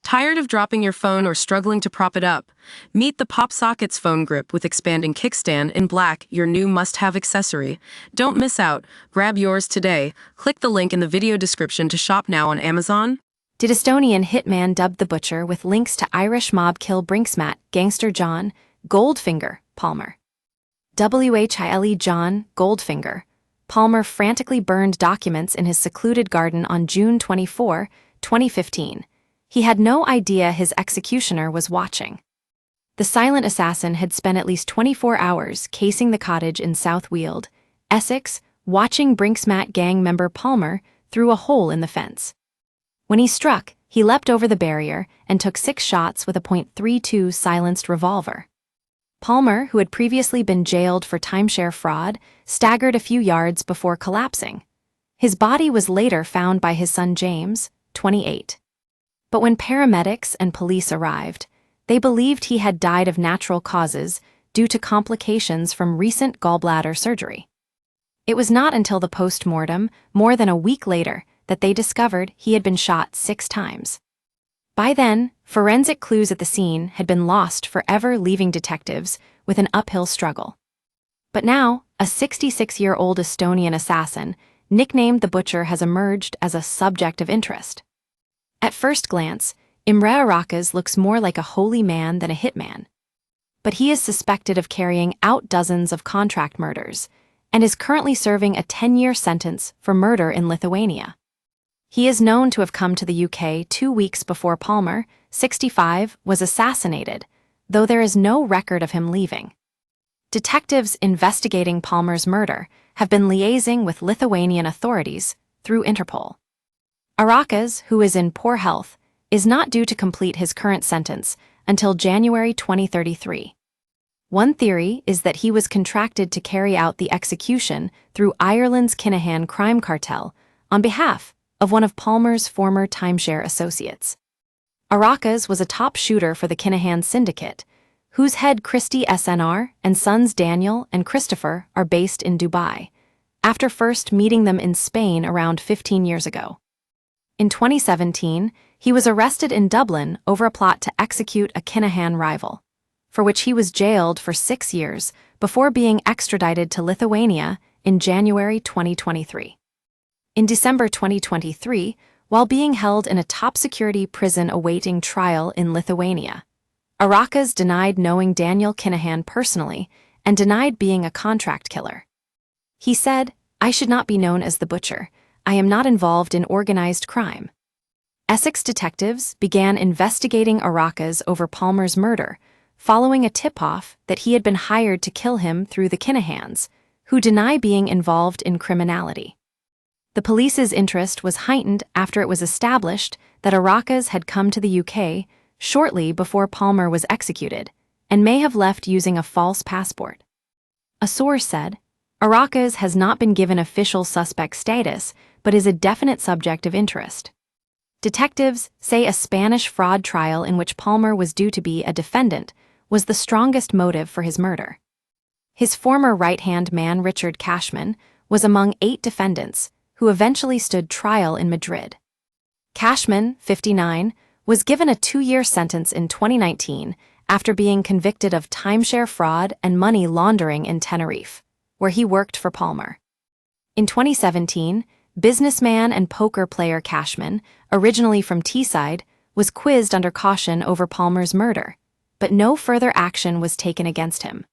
Tired of dropping your phone or struggling to prop it up? Meet the PopSockets phone grip with expanding kickstand in black, your new must-have accessory. Don't miss out. Grab yours today. Click the link in the video description to shop now on Amazon. Did Estonian hitman dubbed the Butcher with links to Irish mob kill Brinksmat, Gangster John, Goldfinger, Palmer. WHILE John, Goldfinger. Palmer frantically burned documents in his secluded garden on June 24, 2015. He had no idea his executioner was watching. The silent assassin had spent at least 24 hours casing the cottage in South Weald, Essex, watching Brinksmat gang member Palmer through a hole in the fence. When he struck, he leapt over the barrier and took 6 shots with a .32 silenced revolver. Palmer, who had previously been jailed for timeshare fraud, staggered a few yards before collapsing. His body was later found by his son James, 28. But when paramedics and police arrived, they believed he had died of natural causes due to complications from recent gallbladder surgery. It was not until the post-mortem, more than a week later, that they discovered he had been shot 6 times. By then, forensic clues at the scene had been lost forever, leaving detectives with an uphill struggle. But now, a 66-year-old Estonian assassin, nicknamed the Butcher, has emerged as a subject of interest. At first glance, Imre Arakas looks more like a holy man than a hitman. But he is suspected of carrying out dozens of contract murders, and is currently serving a 10-year sentence for murder in Lithuania. He is known to have come to the UK 2 weeks before Palmer, 65, was assassinated, though there is no record of him leaving. Detectives investigating Palmer's murder have been liaising with Lithuanian authorities through Interpol. Arakas, who is in poor health, is not due to complete his current sentence until January 2033. One theory is that he was contracted to carry out the execution through Ireland's Kinahan crime cartel on behalf of one of Palmer's former timeshare associates. Arakas was a top shooter for the Kinahan syndicate, whose head Christy SNR and sons Daniel and Christopher are based in Dubai, after first meeting them in Spain around 15 years ago. In 2017, he was arrested in Dublin over a plot to execute a Kinahan rival, for which he was jailed for 6 years before being extradited to Lithuania in January 2023. In December 2023, while being held in a top-security prison awaiting trial in Lithuania, Arakas denied knowing Daniel Kinahan personally and denied being a contract killer. He said, "I should not be known as the Butcher. I am not involved in organized crime." Essex detectives began investigating Arakas over Palmer's murder, following a tip-off that he had been hired to kill him through the Kinahans, who deny being involved in criminality. The police's interest was heightened after it was established that Arakas had come to the UK shortly before Palmer was executed and may have left using a false passport. A source said, "Arakas has not been given official suspect status but is a definite subject of interest." Detectives say a Spanish fraud trial in which Palmer was due to be a defendant was the strongest motive for his murder. His former right-hand man Richard Cashman was among 8 defendants who eventually stood trial in Madrid. Cashman, 59, was given a 2-year sentence in 2019 after being convicted of timeshare fraud and money laundering in Tenerife, where he worked for Palmer. In 2017, businessman and poker player Cashman, originally from Teesside, was quizzed under caution over Palmer's murder, but no further action was taken against him.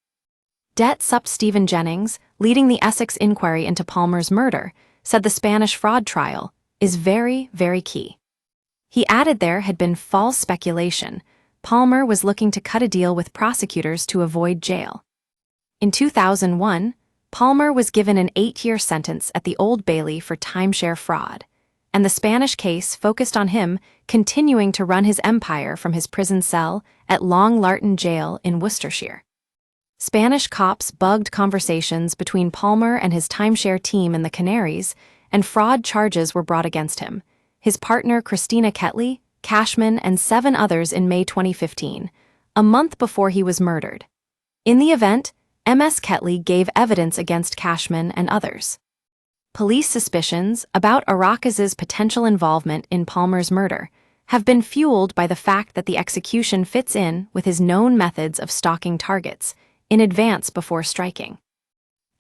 Det Sup Stephen Jennings, leading the Essex inquiry into Palmer's murder, said the Spanish fraud trial is very, very key. He added there had been false speculation. Palmer was looking to cut a deal with prosecutors to avoid jail. In 2001, Palmer was given an 8-year sentence at the Old Bailey for timeshare fraud, and the Spanish case focused on him continuing to run his empire from his prison cell at Long Lartin Jail in Worcestershire. Spanish cops bugged conversations between Palmer and his timeshare team in the Canaries, and fraud charges were brought against him, his partner Christina Ketley, Cashman, and 7 others in May 2015, a month before he was murdered. In the event, Ms. Ketley gave evidence against Cashman and others. Police suspicions about Arakas's potential involvement in Palmer's murder have been fueled by the fact that the execution fits in with his known methods of stalking targets in advance before striking.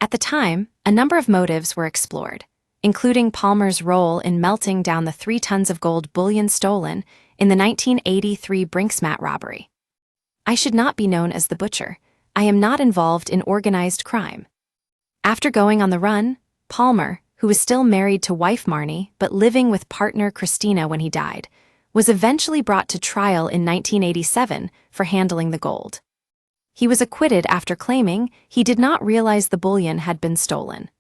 At the time, a number of motives were explored, including Palmer's role in melting down the 3 tons of gold bullion stolen in the 1983 Brinksmat robbery. I should not be known as the butcher. I am not involved in organized crime. After going on the run, Palmer, who was still married to wife Marnie but living with partner Christina when he died, was eventually brought to trial in 1987 for handling the gold. He was acquitted after claiming he did not realize the bullion had been stolen.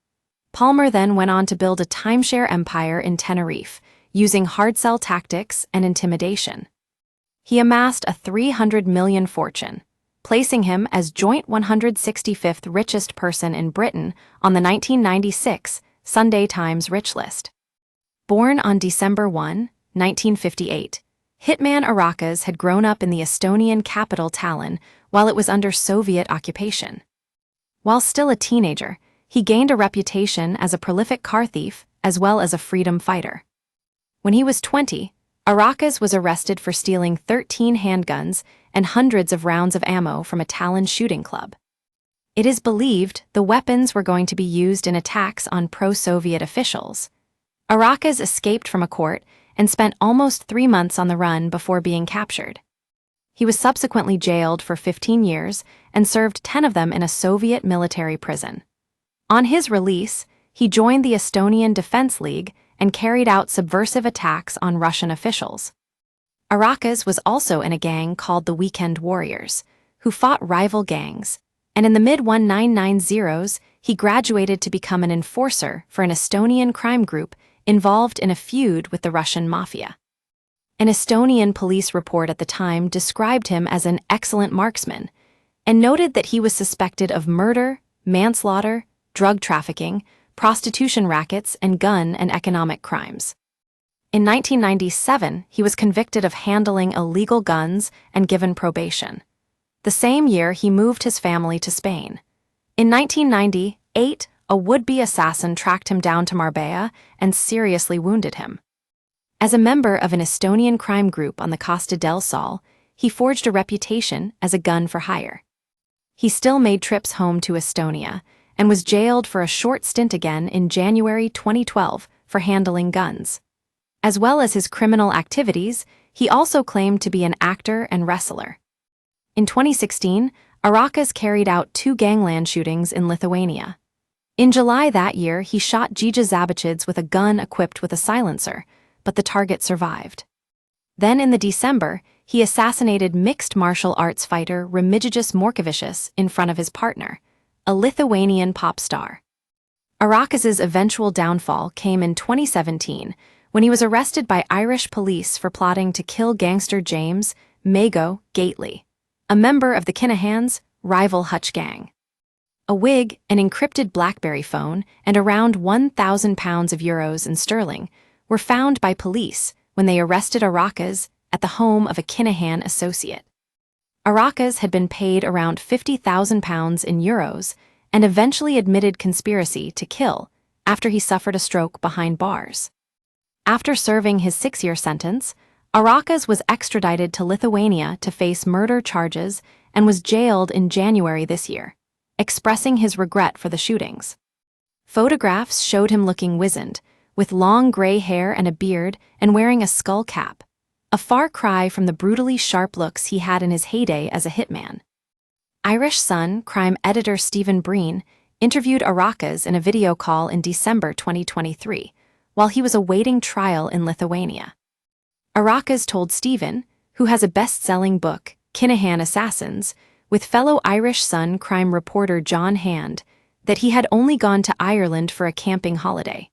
Palmer then went on to build a timeshare empire in Tenerife, using hard sell tactics and intimidation. He amassed a $300 million fortune, placing him as joint 165th richest person in Britain on the 1996 Sunday Times Rich List. Born on December 1, 1958, hitman Arakas had grown up in the Estonian capital Tallinn while it was under Soviet occupation. While still a teenager, he gained a reputation as a prolific car thief as well as a freedom fighter. When he was 20, Arakas was arrested for stealing 13 handguns and hundreds of rounds of ammo from a Tallinn shooting club. It is believed the weapons were going to be used in attacks on pro-Soviet officials. Arakas escaped from a court and spent almost 3 months on the run before being captured. He was subsequently jailed for 15 years and served 10 of them in a Soviet military prison. On his release, he joined the Estonian Defense League and carried out subversive attacks on Russian officials. Arakas was also in a gang called the Weekend Warriors, who fought rival gangs, and in the mid-1990s, he graduated to become an enforcer for an Estonian crime group involved in a feud with the Russian mafia. An Estonian police report at the time described him as an excellent marksman and noted that he was suspected of murder, manslaughter, drug trafficking, prostitution rackets, and gun and economic crimes. In 1997, he was convicted of handling illegal guns and given probation. The same year, he moved his family to Spain. In 1998, a would-be assassin tracked him down to Marbella and seriously wounded him. As a member of an Estonian crime group on the Costa del Sol, he forged a reputation as a gun for hire. He still made trips home to Estonia and was jailed for a short stint again in January 2012 for handling guns. As well as his criminal activities, he also claimed to be an actor and wrestler. In 2016, Arakas carried out 2 gangland shootings in Lithuania. In July that year, he shot Gija Zabichids with a gun equipped with a silencer, but the target survived. Then in December, he assassinated mixed martial arts fighter Remigijus Morkevicius in front of his partner, a Lithuanian pop star. Arakas's eventual downfall came in 2017 when he was arrested by Irish police for plotting to kill gangster James Mago Gately, a member of the Kinahans' rival Hutch gang. A wig, an encrypted BlackBerry phone, and around 1,000 pounds of euros and sterling were found by police when they arrested Arakas at the home of a Kinahan associate. Arakas had been paid around 50,000 pounds in euros and eventually admitted conspiracy to kill after he suffered a stroke behind bars. After serving his 6-year sentence, Arakas was extradited to Lithuania to face murder charges and was jailed in January this year, expressing his regret for the shootings. Photographs showed him looking wizened, with long gray hair and a beard and wearing a skull cap, a far cry from the brutally sharp looks he had in his heyday as a hitman. Irish Sun crime editor Stephen Breen interviewed Arakas in a video call in December 2023, while he was awaiting trial in Lithuania. Arakas told Stephen, who has a best-selling book, Kinahan Assassins, with fellow Irish Sun crime reporter John Hand, that he had only gone to Ireland for a camping holiday.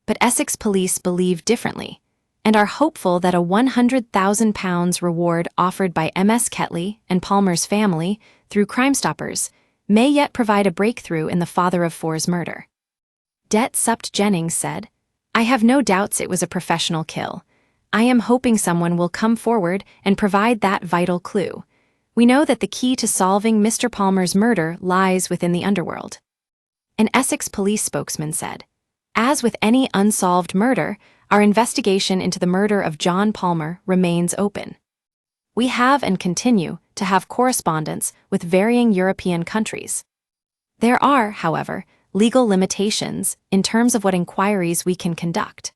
But Essex police believe differently, and are hopeful that a £100,000 reward offered by MS Ketley and Palmer's family through Crime Stoppers may yet provide a breakthrough in the father of four's murder. Det Supt Jennings said, "I have no doubts it was a professional kill. I am hoping someone will come forward and provide that vital clue. We know that the key to solving Mr. Palmer's murder lies within the underworld." An Essex police spokesman said, "As with any unsolved murder, our investigation into the murder of John Palmer remains open. We have and continue to have correspondence with varying European countries. There are, however, legal limitations in terms of what inquiries we can conduct.